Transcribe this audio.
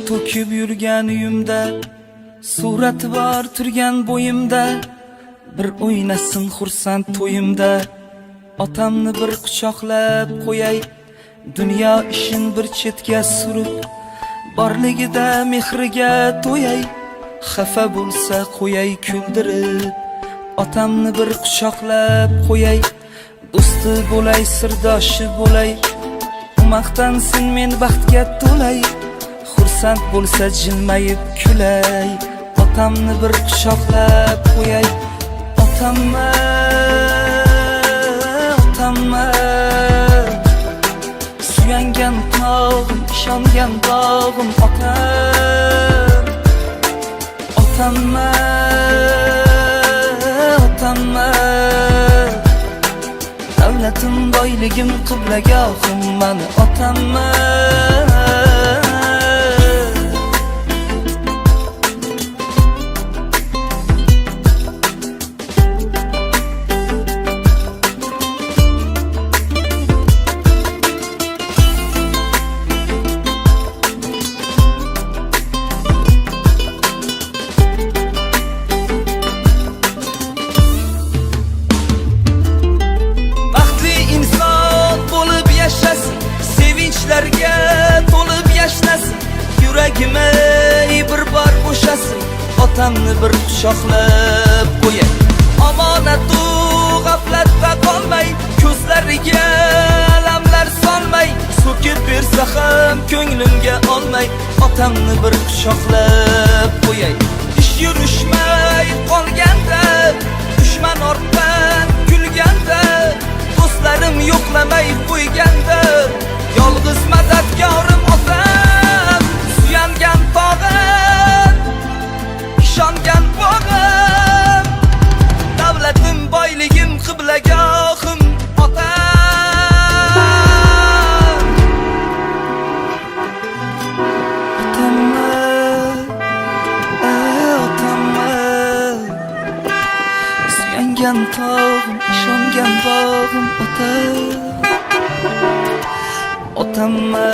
to'kib yurgan uyimda, surati bor turgan bo'yimda, bir o'ynasin xursand to'yimda. Otamni bir quchoqlab qo'yay, dunyo ishin bir chetga surib, borligida mehriga to'yay, xafa bo'lsa qo'yay kuldirib. Otamni bir quchoqlab qo'yay, do'sti bo'lay, sirdoshi bo'lay, maqtansin men baxtga to'lay, xursand bo'lsa jilmayib kulay. Otamni bir quchoqlab qo'yay, otamma, otamma, suyangan tog'im, ishongan dog'im otam. Otamma, otamma, davlatim, boyligim, qiblagohim mani otamma. Sevinchlarga to'lib yashnasin, yuragime bir bor bo'shasin. Otamni bir quchoqlab qo'yay, omonatu g'aflatda qolmay, ko'zlariga alamlar solmay, so'kib bersa ham ko'nglimga olmay. Otamni bir quchoqlab qo'yay, ish yurishmay qolganda, dushman ortdan kulganda, do'stlarim yo'qlamay qo'yganda, yolg'iz madadkorim otam. Suyangan tog'im, ishongan bog'im, davlatim, boyligim, qiblagohim otam. Otamma, otamma, suyangan tog'im, ishongan bog'im otam. Otamma.